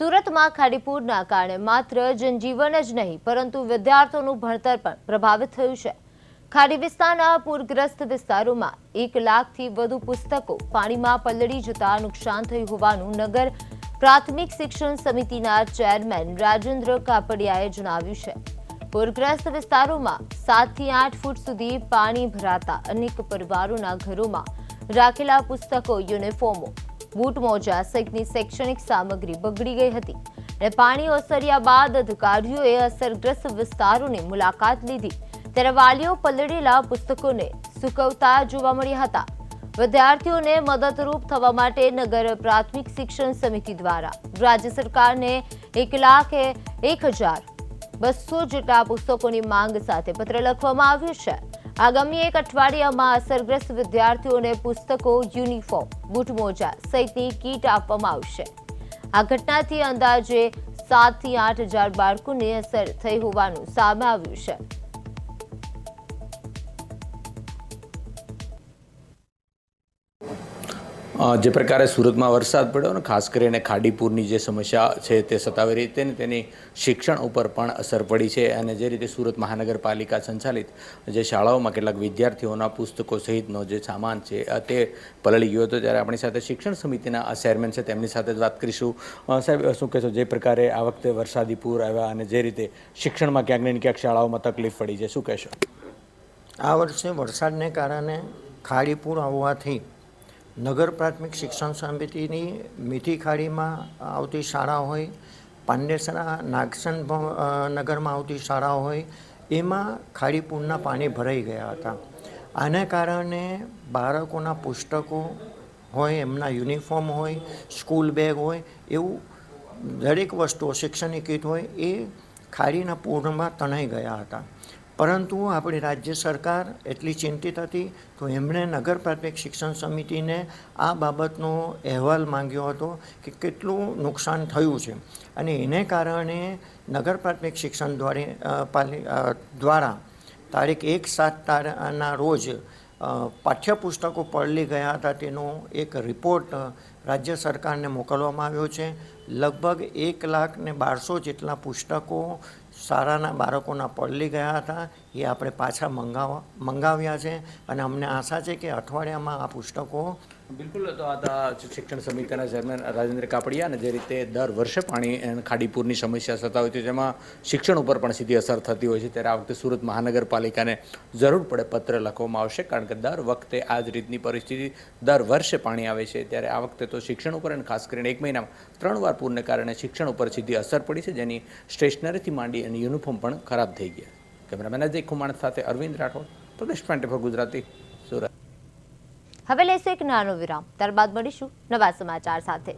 સુરતમાં ખાડીપુરના કારણે માત્ર જનજીવન જ નહીં પરંતુ વિદ્યાર્થીઓનું ભણતર પણ પ્રભાવિત થયું છે। ખાડી વિસ્તારના પૂરગ્રસ્ત વિસ્તારોમાં 1 લાખથી વધુ પુસ્તકો પાણીમાં પલળી જતા નુકસાન થયું હોવાનું નગર પ્રાથમિક શિક્ષણ સમિતિના ચેરમેન રાજેન્દ્ર કાપડિયાએ જણાવ્યું છે। પૂરગ્રસ્ત વિસ્તારોમાં 7 થી 8 ફૂટ સુધી પાણી ભરાતા અનેક પરિવારોના ઘરોમાં રાખેલા પુસ્તકો, યુનિફોર્મો, बूट मोजा सहितनी शैक्षणिक सामग्री बगड़ी गई थी। पानी ओसर्या बाद अधिकारीओए असरग्रस्त विस्तारोनी मुलाकात लीधी त्यारे वालीओ पलळेला पुस्तकोने सुकवता जोवा मळ्या हता। विद्यार्थीओने मददरूप थवा माटे नगर प्राथमिक शिक्षण समिति द्वारा राज्य सरकारने 1,01,200 जेटला पुस्तकोनी मांग साथे पत्र लखवामां आव्यो छे। आगामी 1 अठवाडियामां असरग्रस्त विद्यार्थीओने पुस्तको, यूनिफॉर्म, बूट मोजा सहितनी કીટ આપવામાં આવશે। આ ઘટનાથી અંદાજે 7 થી 8 હજાર બાળકોને અસર થઈ હોવાનું સામે આવ્યું છે। જે પ્રકારે સુરતમાં વરસાદ પડ્યો ને ખાસ કરીને ખાડીપુરની જે સમસ્યા છે તે સતાવી રહી છે ને તેની શિક્ષણ ઉપર પણ અસર પડી છે। અને જે રીતે સુરત મહાનગરપાલિકા સંચાલિત જે શાળાઓમાં કેટલાક વિદ્યાર્થીઓના પુસ્તકો સહિતનો જે સામાન છે તે પલળી ગયો હતો, ત્યારે આપણી સાથે શિક્ષણ સમિતિના ચેરમેન છે તેમની સાથે જ વાત કરીશું। સાહેબ, શું કહેશો, જે પ્રકારે આ વખતે વરસાદી પૂર આવ્યા અને જે રીતે શિક્ષણમાં ક્યાંક ને ક્યાંક શાળાઓમાં તકલીફ પડી છે, શું કહેશો? આ વર્ષે વરસાદને કારણે ખાડીપુર આવવાથી નગર પ્રાથમિક શિક્ષણ સમિતિની મીઠી ખાડીમાં આવતી શાળા હોય, પાંડેસરા નાગસન નગરમાં આવતી શાળાઓ હોય, એમાં ખાડીપુરના પાણી ભરાઈ ગયા હતા। આને કારણે બાળકોના પુસ્તકો હોય, એમના યુનિફોર્મ હોય, સ્કૂલ બેગ હોય, એવું દરેક વસ્તુઓ, શૈક્ષણિક કીટ હોય, એ ખાડીના પૂરમાં તણાઈ ગયા હતા। પરંતુ આપણી રાજ્ય સરકાર એટલી ચિંતિત હતી તો એમણે નગર પ્રાથમિક શિક્ષણ સમિતિને આ બાબતનો અહેવાલ માંગ્યો હતો કે કેટલું નુકસાન થયું છે, અને એને કારણે નગર પ્રાથમિક શિક્ષણ દ્વારા તારીખ 1/7 રોજ પાઠ્યપુસ્તકો પલળી ગયા હતા તેનો એક રિપોર્ટ રાજ્ય સરકારને મોકલવામાં આવ્યો છે। લગભગ 1,12,000 જેટલા પુસ્તકો શાળાના બાળકોના પલળી ગયા હતા, એ આપણે પાછા મંગાવ્યા છે અને અમને આશા છે કે અઠવાડિયામાં આ પુસ્તકો બિલકુલ। તો આ હતા શિક્ષણ સમિતિના ચેરમેન રાજેન્દ્ર કાપડિયા, અને જે રીતે દર વર્ષે પાણી ખાડીપુરની સમસ્યા સતાવી હતી જેમાં શિક્ષણ ઉપર પણ સીધી અસર થતી હોય છે, ત્યારે આ વખતે સુરત મહાનગરપાલિકાને જરૂર પડે પત્ર લખવામાં આવશે, કારણ કે દર વખતે આ જ રીતની પરિસ્થિતિ દર વર્ષે પાણી આવે છે। ત્યારે આ વખતે તો શિક્ષણ ઉપર અને ખાસ કરીને 1 મહિનામાં 3 વાર પૂરને કારણે શિક્ષણ ઉપર સીધી અસર પડી છે, જેની સ્ટેશનરીથી માંડી અને યુનિફોર્મ પણ ખરાબ થઈ ગયા। કેમેરામેન અજય કુમાર સાથે અરવિંદ રાઠોડ, પ્રદેશ 24 ગુજરાતી, સુરત। હવે લેશે એક નાનો વિરામ, ત્યારબાદ મળીશું નવા સમાચાર સાથે।